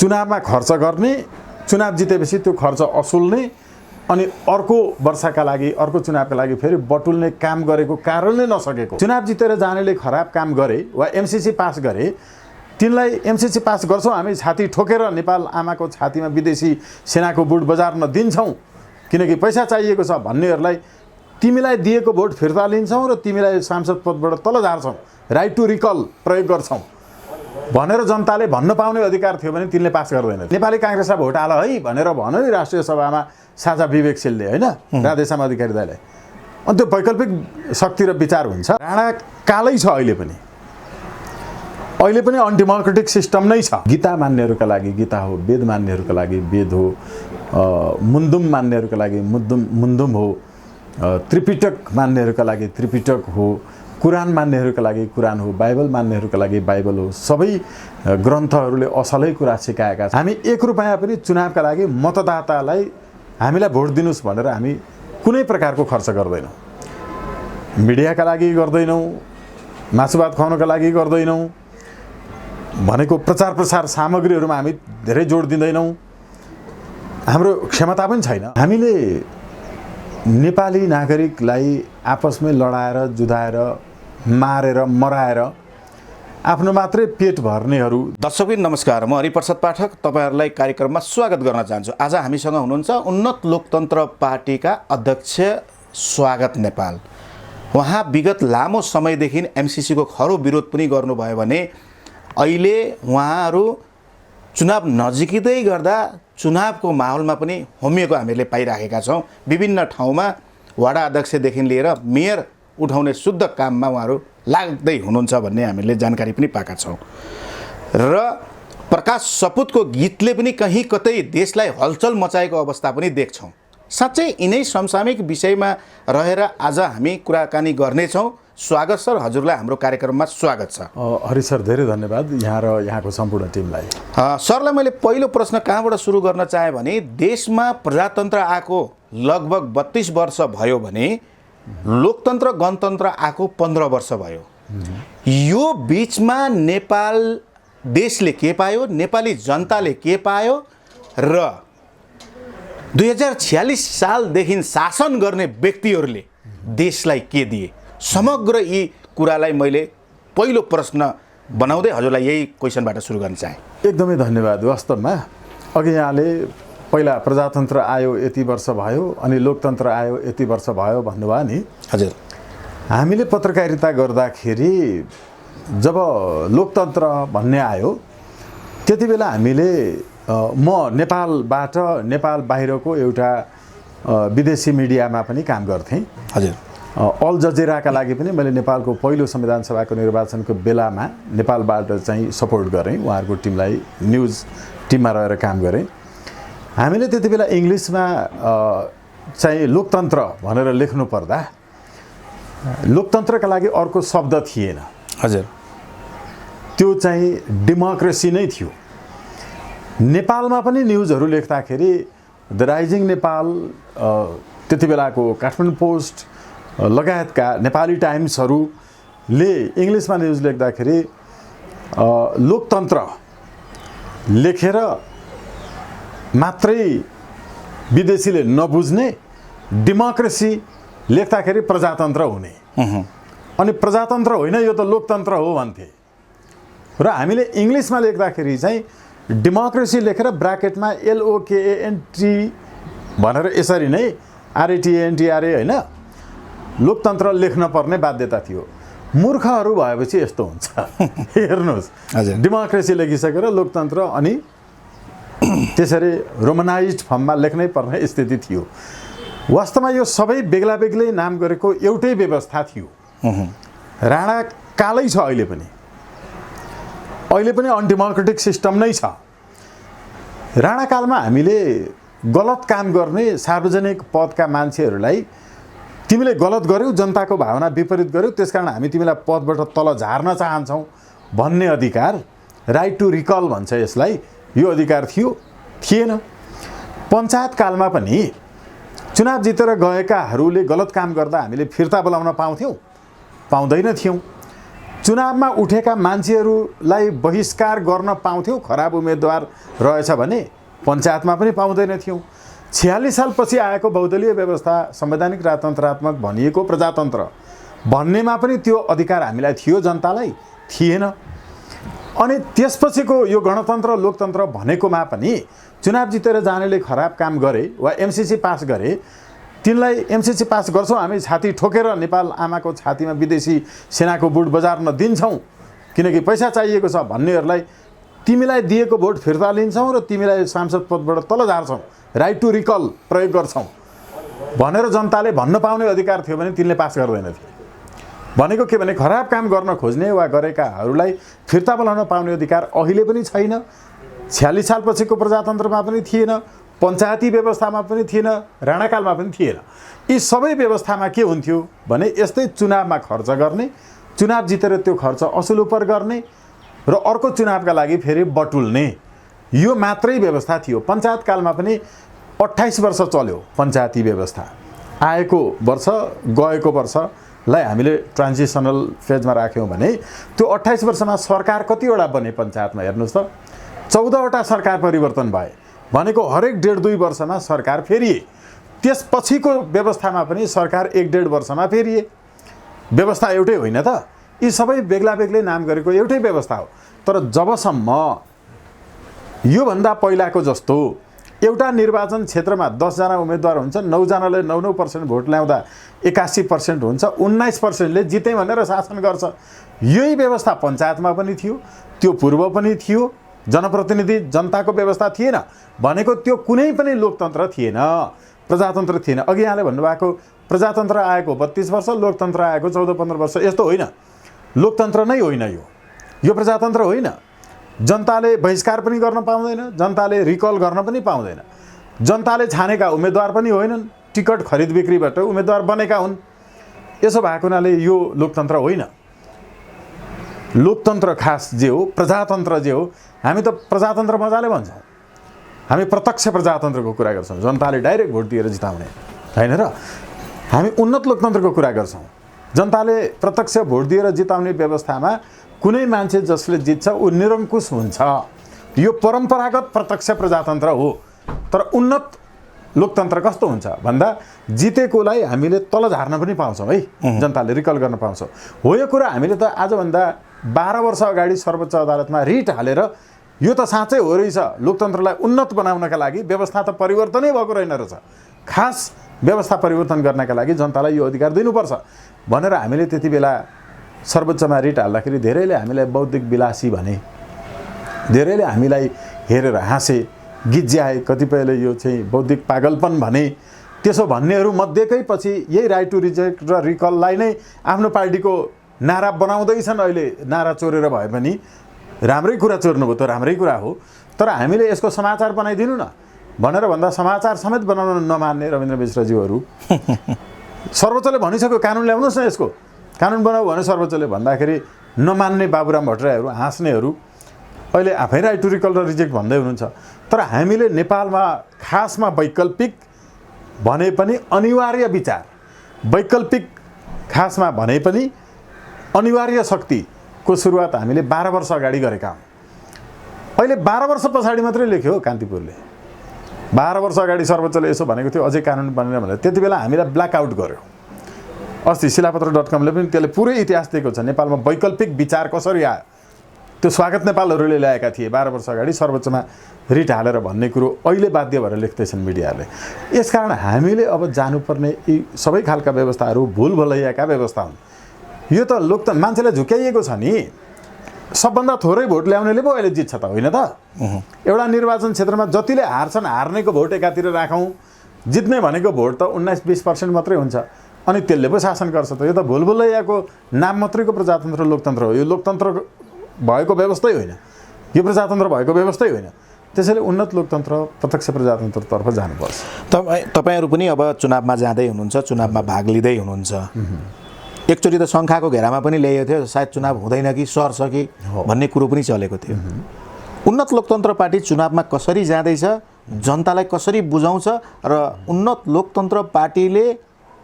चुनावमा खर्च गर्ने, चुनाव जितेपछि त्यो खर्च असुल्ने अनि अर्को वर्षका लागि अर्को चुनावका लागि फेरि बटुल्ने काम गरेको कारणले नसकेको। चुनाव जितेर जानेले खराब काम गरे वा एमसीसी पास गरे, तिनलाई एमसीसी पास गर्छौँ हामी छाती ठोकेर नेपाल आमाको छातीमा विदेशी सेनाको बुट बजार्न दिन्छौँ किनकि पैसा चाहिएको छ भन्नेहरूलाई तिमीलाई दिएको भोट फिर्ता लिन्छौँ र तिमीलाई सांसद पदबाट तल झार्छौँ, राइट टु रिकल प्रयोग गर्छौँ भनेर जनताले भन्न पाउने अधिकार थियो भने तिनले पास गर्दैन। नेपाली काङ्ग्रेसलाई भोट हाल है भनेर भन्यो नि राष्ट्रिय सभामा साझा विवेकशीलले, होइन, राधेश्याम अधिकारी दाइलाई। अनि त्यो वैकल्पिक शक्ति र विचार हुन्छ। राणा कालै छ अहिले पनि अनडेमोक्रेटिक सिस्टम नै छ। गीता मान्नेहरूका लागि गीता हो, वेद मान्नेहरूका लागि वेद हो, मुन्दुम मान्नेहरूका लागि मुन्दुम हो, त्रिपिटक मान्नेहरूका लागि त्रिपिटक हो, कुरान मान्नेहरूका लागि कुरान हो, बाइबल मान्नेहरूका लागि बाइबल हो। सबै ग्रन्थहरूले असलै कुरा सिकाएका छन्। हामी 1 रुपैयाँ पनि चुनावका लागि मतदातालाई हामीलाई भोट दिनुस् भनेर हामी कुनै प्रकारको खर्च गर्दैनौँ। मिडियाका लागि गर्दैनौँ, मासुभात खुवाउनका लागि गर्दैनौँ, भनेको प्रचार प्रसार सामग्रीहरूमा हामी धेरै जोड दिँदैनौँ। हाम्रो क्षमता पनि छैन। हामीले नेपाली नागरिकलाई आपसमै लडाएर जुधाएर मारेर मराएर आफ्नो मात्रै पेट भर्नेहरू। दर्शकबिन नमस्कार, म हरिप्रसाद पाठक तपाईहरुलाई कार्यक्रममा स्वागत गर्न चाहन्छु। आज हामीसँग हुनुहुन्छ उन्नत लोकतन्त्र पार्टीका अध्यक्ष स्वागत नेपाल। उहाँ विगत लामो समयदेखि एमसीसी को खरो विरोध पनि गर्नुभयो भने अहिले उहाँहरू चुनाव नजिकै गर्दा चुनावको माहौलमा पनि होमिएको हामीले पाइराखेका छौँ। विभिन्न ठाउँमा वडा अध्यक्षदेखि लिएर मेयर उठाउने शुद्ध काममा उहाँहरू लाग्दै हुनुहुन्छ भन्ने हामीले जानकारी पनि पाएका छौँ। र प्रकाश सपुतको गीतले पनि कहीँ कतै देशलाई हलचल मचाएको अवस्था पनि देख्छौँ। साँच्चै यिनै समसामयिक विषयमा रहेर आज हामी कुराकानी गर्नेछौँ। स्वागत सर, हजुरलाई हाम्रो कार्यक्रममा स्वागत छ। हरि सर, धेरै धन्यवाद यहाँ र यहाँको सम्पूर्ण टिमलाई। सरलाई मैले पहिलो प्रश्न कहाँबाट सुरु गर्न चाहेँ भने देशमा प्रजातन्त्र आएको लगभग 32 वर्ष भयो भने लोकतन्त्र गणतन्त्र आएको 15 वर्ष भयो। यो बिचमा नेपाल देशले के पायो, नेपाली जनताले के पायो र 2046 सालदेखि शासन गर्ने व्यक्तिहरूले देशलाई के दिए, समग्र यी कुरालाई मैले पहिलो प्रश्न बनाउँदै हजुरलाई यही क्वेसनबाट सुरु गर्न चाहे। एकदमै धन्यवाद। वास्तवमा अघि यहाँले पहिला प्रजातन्त्र आयो यति वर्ष भयो अनि लोकतन्त्र आयो यति वर्ष भयो भन्नुभयो नि। हजुर, हामीले पत्रकारिता गर्दाखेरि जब लोकतन्त्र भन्ने आयो त्यति बेला हामीले म नेपालबाट नेपाल बाहिरको एउटा विदेशी मिडियामा पनि काम गर्थेँ। हजुर, अल जजिराका लागि पनि मैले नेपालको पहिलो संविधान सभाको निर्वाचनको बेलामा नेपालबाट चाहिँ सपोर्ट गरेँ। उहाँहरूको टिमलाई न्युज टिममा रहेर काम गरेँ। हामीले त्यति बेला इङ्ग्लिसमा चाहिँ लोकतन्त्र भनेर लेख्नु पर्दा लोकतन्त्रका लागि अर्को शब्द थिएन। हजुर, त्यो चाहिँ डेमोक्रेसी नै थियो। नेपालमा पनि न्युजहरू लेख्दाखेरि द राइजिङ नेपाल, त्यति बेलाको काठमाडौँ पोस्ट लगायतका नेपाली टाइम्सहरूले इङ्ग्लिसमा न्युज लेख्दाखेरि लोकतन्त्र लेखेर मात्रै विदेशीले नबुझ्ने, डेमोक्रेसी लेख्दाखेरि प्रजातन्त्र हुने, अनि प्रजातन्त्र होइन यो त लोकतन्त्र हो भन्थे। र हामीले इङ्ग्लिसमा लेख्दाखेरि चाहिँ डेमोक्रेसी लेखेर ब्राकेटमा LOKANT भनेर यसरी नै RATANTRA होइन लोकतन्त्र लेख्न पर्ने बाध्यता थियो। मूर्खहरू भएपछि यस्तो हुन्छ। हेर्नुहोस्, डेमोक्रेसी लेखिसकेर लोकतन्त्र अनि त्यसरी रोमनाइज्ड फर्ममा लेख्नै पर्ने स्थिति थियो। वास्तवमा यो सबै बेग्ला बेग्लै नाम गरेको एउटै व्यवस्था थियो। राणा कालै छ अहिले पनि अनडेमोक्रेटिक सिस्टम नै छ। राणा कालमा हामीले गलत काम गर्ने सार्वजनिक पदका मान्छेहरूलाई तिमीले गलत गर्यौ, जनताको भावना विपरीत गर्यौ, त्यसकारण हामी तिमीलाई पदबाट तल झार्न चाहन्छौँ भन्ने अधिकार, राइट टु रिकल भन्छ यसलाई, यो अधिकार थिएन। पञ्चायत कालमा पनि चुनाव जितेर गएकाहरूले गलत काम गर्दा हामीले फिर्ता बोलाउन पाउँथ्यौँ? पाउँदैन थियौँ। चुनावमा उठेका मान्छेहरूलाई बहिष्कार गर्न पाउँथ्यौँ खराब उम्मेदवार रहेछ भने, पञ्चायतमा पनि पाउँदैन थियौँ। 46 सालपछि आएको बहुदलीय व्यवस्था, संवैधानिक राजतन्त्रात्मक भनिएको प्रजातन्त्र भन्नेमा पनि त्यो अधिकार हामीलाई थियो, जनतालाई थिएन। अनि त्यसपछिको यो गणतन्त्र लोकतन्त्र भनेकोमा पनि चुनाव जितेर जानेले खराब काम गरे वा एमसिसी पास गरे, तिनलाई एमसिसी पास गर्छौँ हामी, छाती ठोकेर नेपाल आमाको छातीमा विदेशी सेनाको बुट बजार्न दिन्छौँ किनकि पैसा चाहिएको छ भन्नेहरूलाई तिमीलाई दिएको भोट फिर्ता लिन्छौँ र तिमीलाई सांसद पदबाट तल झार्छौँ, राइट टु रिकल प्रयोग गर्छौँ भनेर जनताले भन्न पाउने अधिकार थियो भने तिनले पास गर्दैनथे। भनेको के भने खराब काम गर्न खोज्ने वा गरेकाहरूलाई फिर्ता बोलाउन पाउने अधिकार अहिले पनि छैन। 46 सालपछिको प्रजातन्त्रमा पनि थिएन, पञ्चायती व्यवस्थामा पनि थिएन, राणाकालमा पनि थिएन। यी सबै व्यवस्थामा के हुन्थ्यो भने यस्तै चुनावमा खर्च गर्ने, चुनाव जितेर त्यो खर्च असुल उपर गर्ने र अर्को चुनावका लागि फेरि बटुल्ने, यो मात्रै व्यवस्था थियो। पञ्चायतकालमा पनि 28 वर्ष चल्यो पञ्चायती व्यवस्था। आएको वर्ष गएको वर्षलाई हामीले ट्रान्जिसनल फेजमा राख्यौँ भने त्यो 28 वर्षमा सरकार कतिवटा बने पञ्चायतमा हेर्नुहोस् त, 14वटा सरकार परिवर्तन भए भनेको हरेक 1.5-2 वर्षमा सरकार फेरिए। त्यसपछिको व्यवस्थामा पनि सरकार 1-1.5 वर्षमा फेरिए। व्यवस्था एउटै होइन त, यी सबै बेग्ला बेग्लै नाम गरेको एउटै व्यवस्था हो। तर जबसम्म योभन्दा पहिलाको जस्तो एउटा निर्वाचन क्षेत्रमा 10 जना उम्मेदवार हुन्छ, 9 जनाले 9% भोट ल्याउँदा 81% हुन्छ, 19%ले जिते भनेर शासन गर्छ, यही व्यवस्था पञ्चायतमा पनि थियो, त्यो पूर्व पनि थियो। जनप्रतिनिधि जनताको व्यवस्था थिएन भनेको त्यो कुनै पनि लोकतन्त्र थिएन, प्रजातन्त्र थिएन। अघि यहाँले भन्नुभएको प्रजातन्त्र आएको 32 वर्ष, लोकतन्त्र आएको 14-15 वर्ष, यस्तो होइन। लोकतन्त्र नै होइन यो प्रजातन्त्र होइन। जनताले बहिष्कार पनि गर्न पाउँदैन, जनताले रिकल गर्न पनि पाउँदैन, जनताले छानेका उम्मेदवार पनि होइनन्, टिकट खरिद बिक्रीबाट उम्मेदवार बनेका हुन्। यसो भएको हुनाले यो लोकतन्त्र होइन। लोकतन्त्र खास जे हो, प्रजातन्त्र जे हो, हामी त प्रजातन्त्र मजाले भन्छौँ, हामी प्रत्यक्ष प्रजातन्त्रको कुरा गर्छौँ, जनताले डाइरेक्ट भोट दिएर जिताउने होइन र हामी उन्नत लोकतन्त्रको कुरा गर्छौँ। जनताले प्रत्यक्ष भोट दिएर जिताउने व्यवस्थामा कुनै मान्छे जसले जित्छ ऊ निरङ्कुश हुन्छ। यो परम्परागत प्रत्यक्ष प्रजातन्त्र हो। तर उन्नत लोकतन्त्र कस्तो हुन्छ भन्दा जितेकोलाई हामीले तल झार्न पनि पाउँछौँ है, जनताले रिकल गर्न पाउँछौँ। हो यो कुरा हामीले त आजभन्दा 12 वर्ष अगाडि सर्वोच्च अदालतमा रिट हालेर यो त साँच्चै हो रहेछ, लोकतन्त्रलाई उन्नत बनाउनका लागि व्यवस्था त परिवर्तनै भएको रहेन रहेछ, खास व्यवस्था परिवर्तन गर्नका लागि जनतालाई यो अधिकार दिनुपर्छ भनेर हामीले त्यति बेला सर्वोच्चमा रिट हाल्दाखेरि धेरैले हामीलाई बौद्धिक विलासी भने, धेरैले हामीलाई हेरेर हाँसे, गिज्याए, कतिपयले यो चाहिँ बौद्धिक पागलपन भने। त्यसो भन्नेहरू मध्येकै पछि यही राइट टु रिजेक्ट र रिकललाई नै आफ्नो पार्टीको नारा बनाउँदैछन्। अहिले नारा चोरेर भए पनि राम्रै कुरा चोर्नुभयो त राम्रै कुरा हो, तर हामीले यसको समाचार बनाइदिनु न भनेर भन्दा समाचार समेत बनाउन नमान्ने रविन्द्र मिश्रज्यूहरू सर्वोच्चले भनिसक्यो कानुन ल्याउनुहोस् न, यसको कानुन बनाऊ भने सर्वोच्चले भन्दाखेरि नमान्ने बाबुराम भट्टराईहरू, हाँस्नेहरू अहिले आफै राइट टु रिकल र रिजेक्ट भन्दै हुनुहुन्छ। तर हामीले नेपालमा खासमा वैकल्पिक भने पनि अनिवार्य विचार, वैकल्पिक खासमा भने पनि अनिवार्य शक्तिको सुरुवात हामीले 12 वर्ष अगाडि गरेका हौँ। अहिले 12 वर्ष पछाडि मात्रै लेख्यो कान्तिपुरले, 12 वर्ष अगाडि सर्वोच्चले यसो भनेको थियो, अझै कानुन बनेन भनेर त्यति बेला हामीलाई ब्ल्याकआउट गर्यो। अस्ति शिलापत्र.com ले पनि त्यसले पुरै इतिहास दिएको छ, नेपालमा वैकल्पिक विचार कसरी आयो। त्यो स्वागत नेपालहरूले ल्याएका थिए 12 वर्ष अगाडि सर्वोच्चमा रिट हालेर भन्ने कुरो अहिले बाध्य भएर लेख्दैछन् मिडियाले। यसकारण हामीले अब जानुपर्ने यी सबै खालका व्यवस्थाहरू भुल भलैयाका व्यवस्था हुन्। यो त लोकतन्त्र मान्छेलाई झुक्याइएको छ नि, सबभन्दा थोरै भोट ल्याउनेले पो अहिले जित्छ त होइन त। एउटा निर्वाचन क्षेत्रमा जतिले हार्छन् हार्नेको भोट एकातिर राखौँ, जित्ने भनेको भोट त 19-20% मात्रै हुन्छ, अनि त्यसले पो शासन गर्छ त। यो त भुल भुलैयाको नाम मात्रैको प्रजातन्त्र लोकतन्त्र हो। यो लोकतन्त्र भएको व्यवस्थै होइन, यो प्रजातन्त्र भएको व्यवस्थै होइन। त्यसैले उन्नत लोकतन्त्र प्रत्यक्ष प्रजातन्त्रतर्फ जानुपर्छ। तपाईँहरू पनि अब चुनावमा जाँदै हुनुहुन्छ, चुनावमा भाग लिँदै हुनुहुन्छ। एकचोटि त शङ्खाको घेरामा पनि ल्याइएको थियो, सायद चुनाव हुँदैन कि सर्छ कि भन्ने कुरो पनि चलेको थियो। उन्नत लोकतन्त्र पार्टी चुनावमा कसरी जाँदैछ, जनतालाई कसरी बुझाउँछ र उन्नत लोकतन्त्र पार्टीले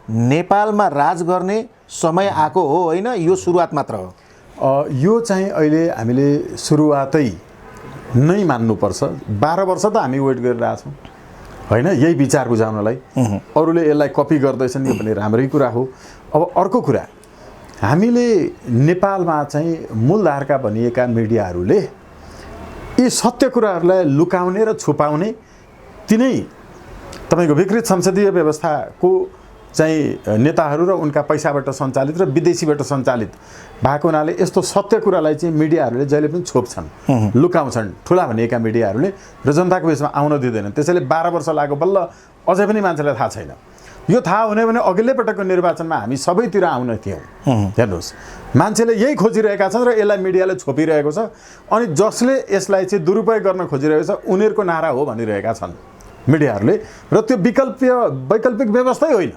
नेपालमा राज गर्ने समय आएको हो होइन, यो सुरुवात मात्र हो? यो चाहिँ अहिले हामीले सुरुवातै नै मान्नुपर्छ। 12 वर्ष त हामी वेट गरिरहेछौँ होइन, यही विचार बुझाउनलाई। अरूले यसलाई कपी गर्दैछन् यो पनि राम्रै कुरा हो। अब अर्को कुरा, हामीले नेपालमा चाहिँ मूलधारका भनिएका मिडियाहरूले यी सत्य कुराहरूलाई लुकाउने र छुपाउने तिनै तपाईँको विकृत संसदीय व्यवस्थाको चाहिँ नेताहरू र उनका पैसाबाट सञ्चालित र विदेशीबाट सञ्चालित भएको हुनाले यस्तो सत्य कुरालाई चाहिँ मिडियाहरूले जहिले पनि छोप्छन्, लुकाउँछन्। ठुला भनिएका मिडियाहरूले र जनताको बिचमा आउन दिँदैनन्। त्यसैले 12 वर्ष लाग्यो बल्ल अझै पनि मान्छेलाई थाहा छैन। यो थाहा हुने भने अघिल्लै पटकको निर्वाचनमा हामी सबैतिर आउन थियौँ। हेर्नुहोस्, मान्छेले यही खोजिरहेका छन् र यसलाई मिडियाले छोपिरहेको छ। अनि जसले यसलाई चाहिँ दुरुपयोग गर्न खोजिरहेको छ उनीहरूको नारा हो भनिरहेका छन् मिडियाहरूले। र त्यो वैकल्पिक व्यवस्थै होइन।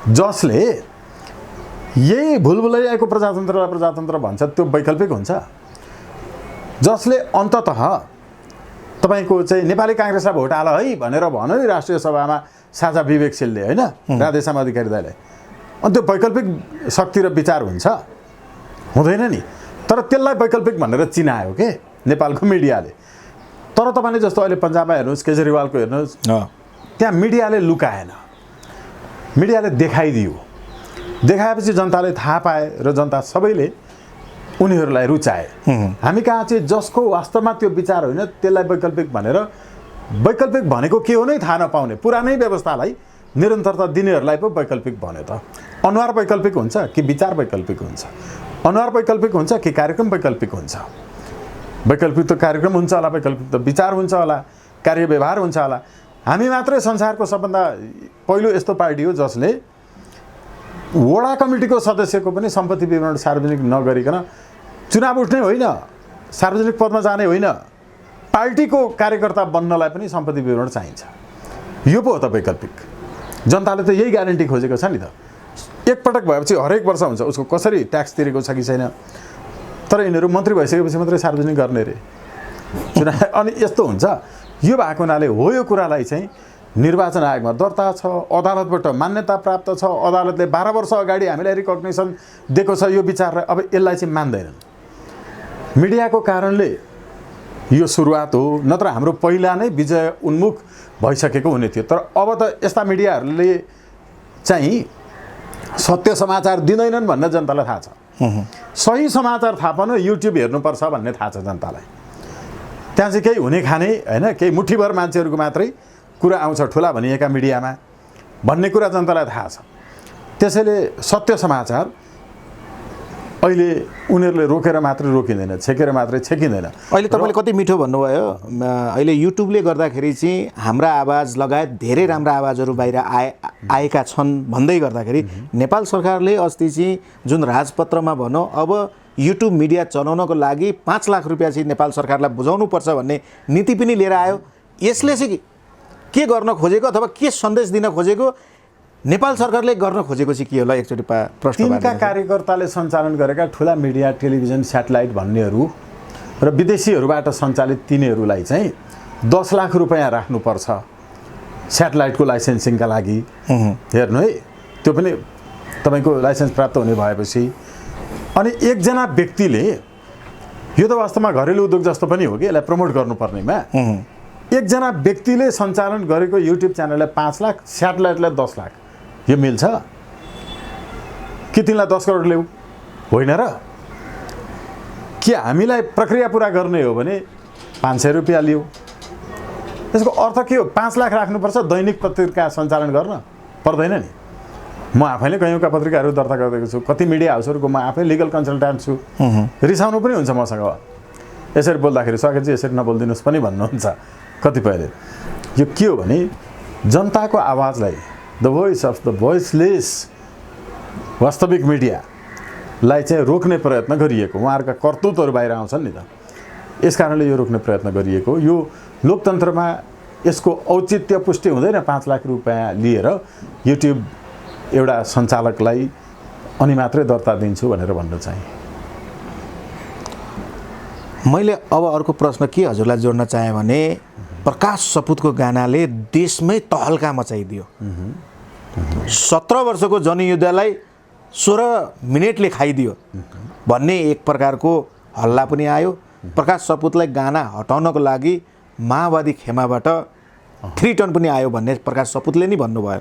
जसले यही भुलभुलैयाको प्रजातन्त्रलाई प्रजातन्त्र भन्छ त्यो वैकल्पिक हुन्छ। जसले अन्ततः तपाईँको चाहिँ नेपाली काङ्ग्रेसलाई भोट हाल है भनेर भन्यो नि राष्ट्रिय सभामा साझा विवेकशीलले होइन, राधेश्याम अधिकारी दाइले, अनि त्यो वैकल्पिक शक्ति र विचार हुन्छ? हुँदैन नि। तर त्यसलाई वैकल्पिक भनेर चिनायो के नेपालको मिडियाले। तर तपाईँले जस्तो अहिले पन्जाबमा हेर्नुहोस्, केजरीवालको हेर्नुहोस्, त्यहाँ मिडियाले लुकाएन, मिडियाले देखाइदियो। देखाएपछि जनताले थाहा पाए र जनता सबैले उनीहरूलाई रुचाए। हामी कहाँ चाहिँ जसको वास्तवमा त्यो विचार होइन त्यसलाई वैकल्पिक भनेर, वैकल्पिक भनेको के हो नै थाहा नपाउने पुरानै व्यवस्थालाई निरन्तरता दिनेहरूलाई पो वैकल्पिक भन्यो त। अनुहार वैकल्पिक हुन्छ कि विचार वैकल्पिक हुन्छ? अनुहार वैकल्पिक हुन्छ कि कार्यक्रम वैकल्पिक हुन्छ? वैकल्पिक त कार्यक्रम हुन्छ होला, वैकल्पिक त विचार हुन्छ होला, कार्य व्यवहार हुन्छ होला। हामी मात्रै संसारको सबभन्दा पहिलो यस्तो पार्टी हो जसले वडा कमिटीको सदस्यको पनि सम्पत्ति विवरण सार्वजनिक नगरिकन चुनाव उठ्ने होइन, सार्वजनिक पदमा जाने होइन, पार्टीको कार्यकर्ता बन्नलाई पनि सम्पत्ति विवरण चाहिन्छ। यो पो हो त वैकल्पिक। जनताले त यही ग्यारेन्टी खोजेको छ नि त। एकपटक भएपछि हरेक वर्ष हुन्छ, उसको कसरी ट्याक्स तिरेको छ कि छैन। तर यिनीहरू मन्त्री भइसकेपछि मात्रै सार्वजनिक गर्ने रे चुनाव। अनि यस्तो हुन्छ। यो भएको हुनाले हो यो कुरालाई चाहिँ निर्वाचन आयोगमा दर्ता छ, अदालतबाट मान्यता प्राप्त छ, अदालतले 12 वर्ष अगाडि हामीलाई रिकग्निसन दिएको छ यो विचारलाई। अब यसलाई चाहिँ मान्दैनन्। मिडियाको कारणले यो सुरुवात हो, नत्र हाम्रो पहिला नै विजय उन्मुख भइसकेको हुने थियो। तर अब त यस्ता मिडियाहरूले चाहिँ सत्य समाचार दिँदैनन् भन्ने जनतालाई थाहा छ। सही समाचार थाहा पाउन युट्युब हेर्नुपर्छ भन्ने थाहा छ जनतालाई। त्यहाँ चाहिँ केही हुने खाने होइन, केही मुठीभर मान्छेहरूको मात्रै कुरा आउँछ ठुला भनिएका मिडियामा भन्ने कुरा जनतालाई थाहा छ। त्यसैले सत्य समाचार अहिले उनीहरूले रोकेर मात्रै रोकिँदैन, छेकेर मात्रै छेकिँदैन। अहिले तपाईँले कति मिठो भन्नुभयो। अहिले युट्युबले गर्दाखेरि चाहिँ हाम्रा आवाज लगायत धेरै राम्रा आवाजहरू बाहिर आएका छन् भन्दै गर्दाखेरि नेपाल सरकारले अस्ति चाहिँ जुन राजपत्रमा भनौँ अब युट्युब मिडिया चलाउनको लागि 5 लाख रुपियाँ चाहिँ नेपाल सरकारलाई बुझाउनुपर्छ भन्ने नीति पनि लिएर आयो। यसले चाहिँ के गर्न खोजेको अथवा के सन्देश दिन खोजेको, नेपाल सरकारले गर्न खोजेको चाहिँ के होला? एकचोटि प्रश्न। तिनका कार्यकर्ताले सञ्चालन गरेका ठुला मिडिया, टेलिभिजन, स्याटेलाइट भन्नेहरू र विदेशीहरूबाट सञ्चालित तिनीहरूलाई चाहिँ 10 लाख रुपियाँ राख्नुपर्छ स्याटेलाइटको लाइसेन्सिङका लागि। हेर्नु है, त्यो पनि तपाईँको लाइसेन्स प्राप्त हुने भएपछि। अनि एकजना व्यक्तिले, यो त वास्तवमा घरेलु उद्योग जस्तो पनि हो कि यसलाई प्रमोट गर्नुपर्नेमा, एकजना व्यक्तिले सञ्चालन गरेको युट्युब च्यानललाई 5 लाख, स्याटेलाइटलाई 10 लाख, यो मिल्छ कि? तिनलाई 10 करोड ल्याऊ होइन र? के हामीलाई प्रक्रिया पुरा गर्ने हो भने 500 रुपियाँ लिऊ? यसको अर्थ के हो? 5 लाख राख्नुपर्छ दैनिक पत्रिका सञ्चालन गर्न? पर्दैन नि। म आफैले कयौँका पत्रिकाहरू दर्ता गरिदिएको छु, कति मिडिया हाउसहरूको म आफै लिगल कन्सल्ट्यान्ट छु। रिसाउनु पनि हुन्छ मसँग, यसरी बोल्दाखेरि स्वागतजी यसरी नबोलिदिनुहोस् पनि भन्नुहुन्छ कतिपयले। यो के हो भने जनताको आवाजलाई, the voice of the voiceless वास्तविक मिडियालाई चाहिँ रोक्ने प्रयत्न गरिएको। उहाँहरूका कर्तुत्वहरू बाहिर आउँछन् नि त, यस कारणले यो रोक्ने प्रयत्न गरिएको। यो लोकतन्त्रमा यसको औचित्य पुष्टि हुँदैन 5 लाख रुपियाँ लिएर युट्युब एउटा सञ्चालकलाई अनि मात्रै दर्ता दिन्छु भनेर भन्न चाहिँ। मैले अब अर्को प्रश्न के हजुरलाई जोड्न चाहेँ भने प्रकाश सपुतको गानाले देशमै तहल्का मचाइदियो। 17 वर्षको जनयुद्धलाई 16 मिनेटले खाइदियो भन्ने एक प्रकारको हल्ला पनि आयो। प्रकाश सपुतलाई गाना हटाउनको लागि माओवादी खेमाबाट 3 टन पनि आयो भन्ने प्रकाश सपुतले नै भन्नुभयो।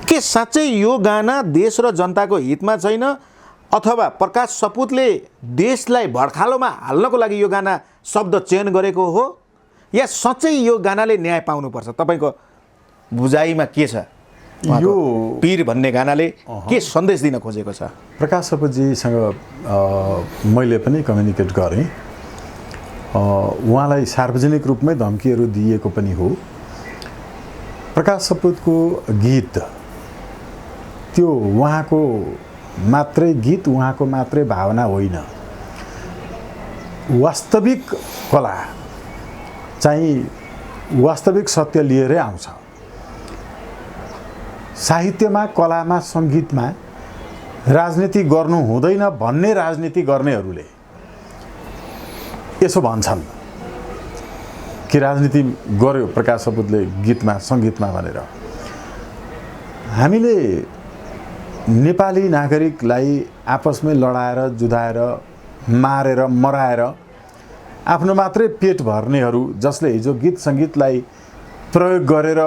के साँच्चै यो गाना देश र जनताको हितमा छैन अथवा प्रकाश सपुतले देशलाई भड्खालोमा हाल्नको लागि यो गाना शब्द चयन गरेको हो या साँच्चै यो गानाले न्याय पाउनुपर्छ? तपाईँको बुझाइमा के छ? यो पीर भन्ने गानाले के सन्देश दिन खोजेको छ? प्रकाश सपुतजीसँग मैले पनि कम्युनिकेट गरेँ। उहाँलाई सार्वजनिक रूपमै धम्कीहरू दिएको पनि हो। प्रकाश सपुतको गीत त्यो उहाँको मात्रै गीत, उहाँको मात्रै भावना होइन। वास्तविक कला चाहिँ वास्तविक सत्य लिएरै आउँछ। साहित्यमा, कलामा, सङ्गीतमा राजनीति गर्नु हुँदैन भन्ने राजनीति गर्नेहरूले यसो भन्छन् कि राजनीति गर्यो प्रकाश सपुतले गीतमा, सङ्गीतमा भनेर। हामीले नेपाली नागरिकलाई आपसमै लडाएर, जुधाएर, मारेर, मराएर आफ्नो मात्रै पेट भर्नेहरू जसले हिजो गीत सङ्गीतलाई प्रयोग गरेर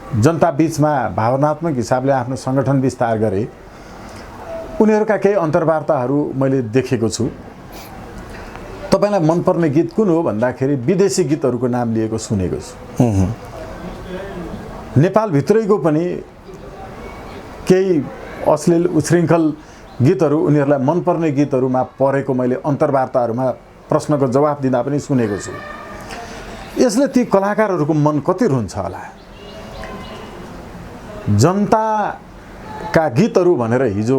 जनता बीचमा भावनात्मक हिसाबले आफ्नो सङ्गठन विस्तार गरे, उनीहरूका केही अन्तर्वार्ताहरू मैले देखेको छु। तपाईँलाई मनपर्ने गीत कुन हो भन्दाखेरि विदेशी गीतहरूको नाम लिएको सुनेको छु। नेपालभित्रैको पनि केही अश्लील उच्छृङ्खल गीतहरू उनीहरूलाई मनपर्ने गीतहरूमा परेको मैले अन्तर्वार्ताहरूमा प्रश्नको जवाफ दिँदा पनि सुनेको छु। यसले ती कलाकारहरूको मन कति रुन्छ होला। जनताका गीतहरू भनेर हिजो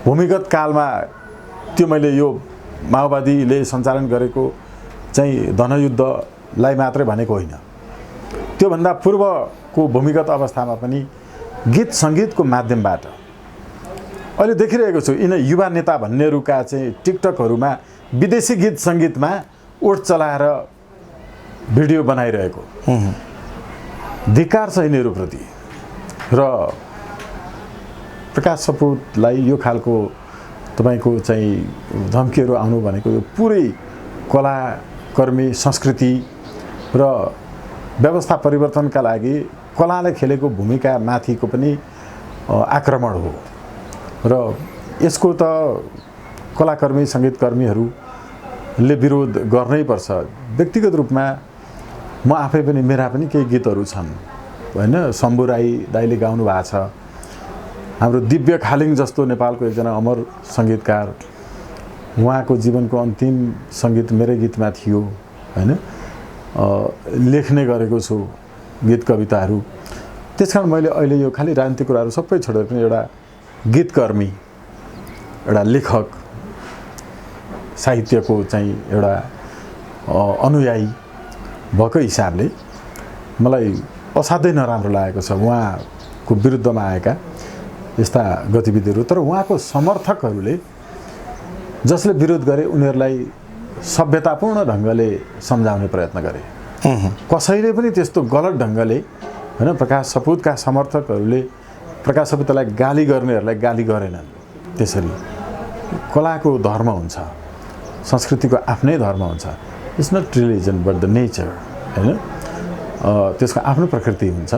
भूमिगत कालमा त्यो मैले यो माओवादीले सञ्चालन गरेको चाहिँ धनयुद्धलाई मात्रै भनेको होइन। त्योभन्दा पूर्वको भूमिगत अवस्थामा पनि गीत सङ्गीतको माध्यमबाट अहिले देखिरहेको छु यिनै युवा नेता भन्नेहरूका चाहिँ टिकटकहरूमा विदेशी गीत सङ्गीतमा ओठ चलाएर भिडियो बनाइरहेको। धिक्कार छ यिनीहरूप्रति। र प्रकाश सपुतलाई यो खालको तपाईँको चाहिँ धम्कीहरू आउनु भनेको यो पुरै कलाकर्मी संस्कृति र व्यवस्था परिवर्तनका लागि कलाले खेलेको भूमिका माथिको पनि आक्रमण हो। र यसको त कलाकर्मी, सङ्गीतकर्मीहरूले विरोध गर्नै पर्छ। व्यक्तिगत रूपमा म आफै पनि, मेरा पनि केही गीतहरू छन् होइन। शम्भु राई दाइले गाउनु भएको छ। हाम्रो दिव्य खालिङ जस्तो नेपालको एकजना अमर सङ्गीतकार, उहाँको जीवनको अन्तिम सङ्गीत मेरै गीतमा थियो होइन। लेख्ने गरेको छु गीत कविताहरू। त्यसकारण मैले अहिले यो खालि राजनीतिक कुराहरू सबै छोडेर पनि एउटा गीतकर्मी, एउटा लेखक, साहित्यको चाहिँ एउटा अनुयायी भएको हिसाबले मलाई असाध्यै नराम्रो लागेको छ उहाँको विरुद्धमा आएका यस्ता गतिविधिहरू। तर उहाँको समर्थकहरूले जसले विरोध गरे उनीहरूलाई सभ्यतापूर्ण ढङ्गले सम्झाउने प्रयत्न गरे। कसैले पनि त्यस्तो गलत ढङ्गले होइन, प्रकाश सपुतका समर्थकहरूले प्रकाश सपुतलाई गाली गर्नेहरूलाई गाली गरेनन्। त्यसरी कलाको धर्म हुन्छ, संस्कृतिको आफ्नै धर्म हुन्छ। It's not religion but the nature होइन। त्यसको आफ्नो प्रकृति हुन्छ।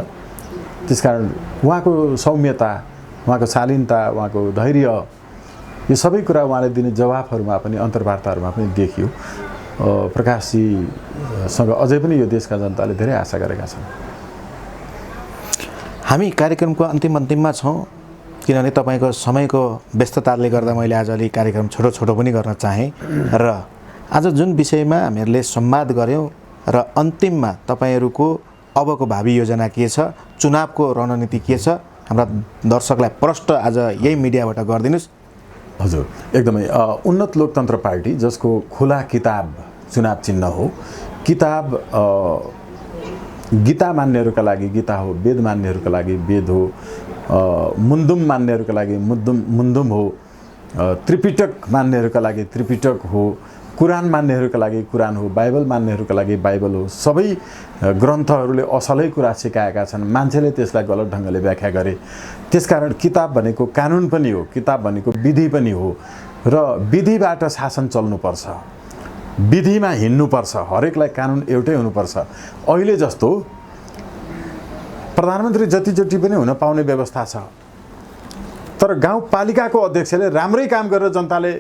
त्यसकारण उहाँको सौम्यता, उहाँको शालीनता, उहाँको धैर्य, यो सबै कुरा उहाँले दिने जवाफहरूमा पनि, अन्तर्वार्ताहरूमा पनि देखियो। प्रकाशजीसँग अझै पनि यो देशका जनताले धेरै आशा गरेका छन्। हामी कार्यक्रमको अन्तिममा छौँ, किनभने तपाईँको समयको व्यस्तताले गर्दा मैले आज अलिक कार्यक्रम छोटो छोटो पनि गर्न चाहेँ। र आज जुन विषयमा हामीहरूले संवाद गऱ्यौँ र अन्तिममा तपाईँहरूको अबको भावी योजना के छ, चुनावको रणनीति के छ, हाम्रा दर्शकलाई प्रष्ट आज यही मिडियाबाट गरिदिनुहोस्। हजुर, एकदमै उन्नत लोकतन्त्र पार्टी जसको खुला किताब चुनाव चिन्ह हो। किताब गीता मान्नेहरूका लागि गीता हो, वेद मान्नेहरूका लागि वेद हो, मुन्दुम मान्नेहरूका लागि मुन्दुम हो, त्रिपिटक मान्नेहरूका लागि त्रिपिटक हो, कुरान मान्नेहरूका लागि कुरान हो, बाइबल मान्नेहरूका लागि बाइबल हो। सबै ग्रन्थहरूले असलै कुरा सिकाएका छन्, मान्छेले त्यसलाई गलत ढङ्गले व्याख्या गरे। त्यसकारण किताब भनेको कानुन पनि हो, किताब भनेको विधि पनि हो र विधिबाट शासन चल्नुपर्छ, विधिमा हिँड्नुपर्छ, हरेकलाई कानुन एउटै हुनुपर्छ। अहिले जस्तो प्रधानमन्त्री जतिचोटि पनि हुन पाउने व्यवस्था छ, तर गाउँपालिकाको अध्यक्षले राम्रै काम गरेर जनताले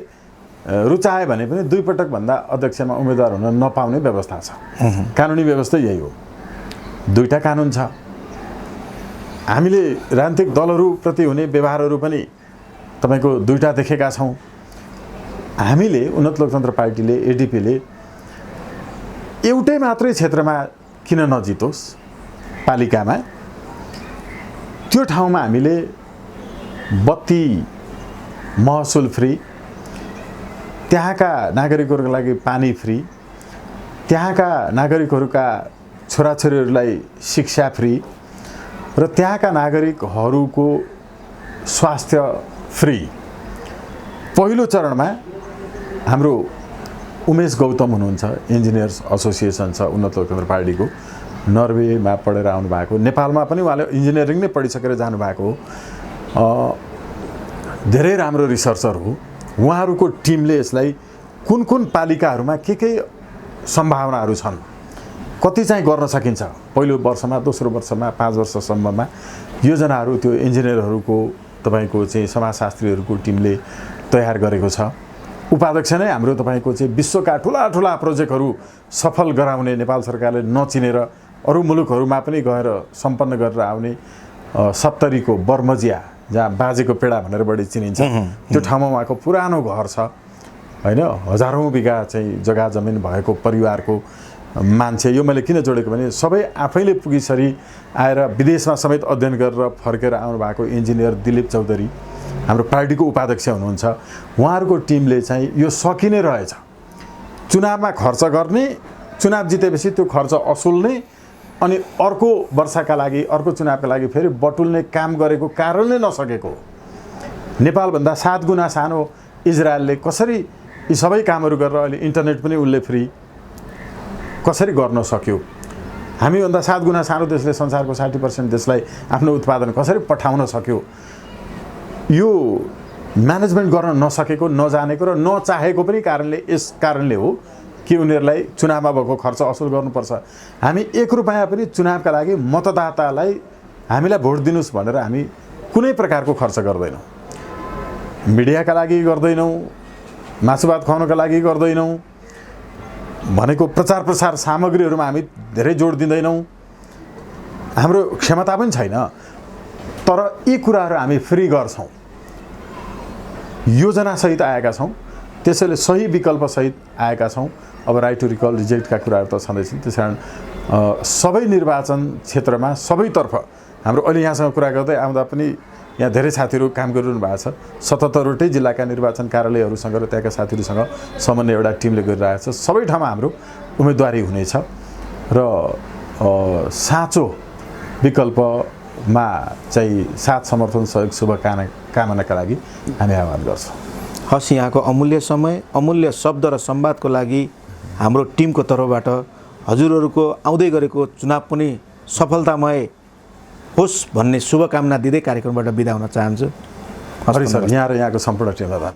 रुचाए भने पनि 2 पटक भन्दा अध्यक्षमा उम्मेदवार हुन नपाउने व्यवस्था छ। कानुनी व्यवस्था यही हो। 2टा कानुन छ। हामीले राजनीतिक दलहरूप्रति हुने व्यवहारहरू पनि तपाईको 2टा देखेका छौँ। हामीले उन्नत लोकतन्त्र पार्टीले, एडीपीले एउटै मात्रै क्षेत्रमा किन नजितोस् पालिकामा, त्यो ठाउँमा हामीले बत्ती महसुल फ्री, त्यहाँका नागरिकहरूका लागि पानी फ्री, त्यहाँका नागरिकहरूका छोराछोरीहरूलाई शिक्षा फ्री र त्यहाँका नागरिकहरूको स्वास्थ्य फ्री। पहिलो चरणमा हाम्रो उमेश गौतम हुनुहुन्छ, इन्जिनियर्स एसोसिएसन छ उन्नत लोकतन्त्र पार्टीको, नर्वेमा पढेर आउनु भएको, नेपालमा पनि उहाँले इन्जिनियरिङ नै पढिसकेर जानुभएको हो। धेरै राम्रो रिसर्चर हो। उहाँहरूको टिमले यसलाई कुन कुन पालिकाहरूमा के सम्भावनाहरू छन्, कति चाहिँ गर्न सकिन्छ, पहिलो वर्षमा, दोस्रो वर्षमा, 5 वर्षसम्ममा योजनाहरू त्यो इन्जिनियरहरूको तपाईँको चाहिँ समाजशास्त्रीहरूको टिमले तयार गरेको छ। उपाध्यक्ष नै हाम्रो तपाईँको चाहिँ विश्वका ठुला प्रोजेक्टहरू सफल गराउने, नेपाल सरकारले नचिनेर अरू मुलुकहरूमा पनि गएर सम्पन्न गरेर आउने 70 को बर्मजिया, जहाँ बाजेको पेडा भनेर बढी चिनिन्छ, त्यो ठाउँमा उहाँको पुरानो घर छ होइन। हजारौँ बिघा चाहिँ जग्गा जमिन भएको परिवारको मान्छे। यो मैले किन जोडेको भने सबै आफैले पुगिसरी आएर विदेशमा समेत अध्ययन गरेर फर्केर आउनु भएको इन्जिनियर दिलीप चौधरी हाम्रो पार्टीको उपाध्यक्ष हुनुहुन्छ। उहाँहरूको टिमले चाहिँ यो सकिने रहेछ, चुनावमा खर्च गर्ने, चुनाव जितेपछि त्यो खर्च असुल्ने, अनि अर्को वर्षका लागि, अर्को चुनावका लागि फेरि बटुल्ने काम गरेको कारणले नसकेको। नेपालभन्दा 7 गुणा सानो इजरायलले कसरी यी सबै कामहरू गरेर अहिले इन्टरनेट पनि उसले फ्री कसरी गर्न सक्यो, हामीभन्दा 7 गुणा सानो देशले संसारको 60% देशलाई आफ्नो उत्पादन कसरी पठाउन सक्यो, यो म्यानेजमेन्ट गर्न नसकेको, नजानेको र नचाहेको पनि कारणले, यस कारणले हो कि उनीहरूलाई चुनावमा भएको खर्च असुल गर्नुपर्छ। हामी 1 रुपैयाँ पनि चुनावका लागि मतदातालाई हामीलाई भोट दिनुस् भनेर हामी कुनै प्रकारको खर्च गर्दैनौँ। मिडियाका लागि गर्दैनौँ, मासुभात खुवाउनका लागि गर्दैनौँ, भनेको प्रचार प्रसार सामग्रीहरूमा हामी धेरै जोड दिँदैनौँ। हाम्रो क्षमता पनि छैन, तर यी कुराहरू हामी फ्री गर्छौँ, योजनासहित आएका छौँ, त्यसैले सही विकल्पसहित आएका छौँ। अब राइट टु रिकल, रिजेक्टका कुराहरू त छँदैछन्। त्यस कारण सबै निर्वाचन क्षेत्रमा सबैतर्फ हाम्रो अहिले यहाँसँग कुरा गर्दै आउँदा पनि यहाँ धेरै साथीहरू काम गरिरहनु भएको छ। 77वटै जिल्लाका निर्वाचन कार्यालयहरूसँग र त्यहाँका साथीहरूसँग समन्वय एउटा टिमले गरिरहेको छ। सबै ठाउँमा हाम्रो उम्मेदवारी हुनेछ र साँचो विकल्पमा चाहिँ साथ समर्थन सहयोग शुभकामनाका लागि हामी आह्वान गर्छौँ। हस्, यहाँको अमूल्य समय, अमूल्य शब्द र संवादको लागि हाम्रो टिमको तर्फबाट हजुरहरूको आउँदै गरेको चुनाव पनि सफलतामय होस् भन्ने शुभकामना दिँदै कार्यक्रमबाट बिदा हुन चाहन्छु। हरि सर, यहाँ र यहाँको सम्पूर्ण टिमलाई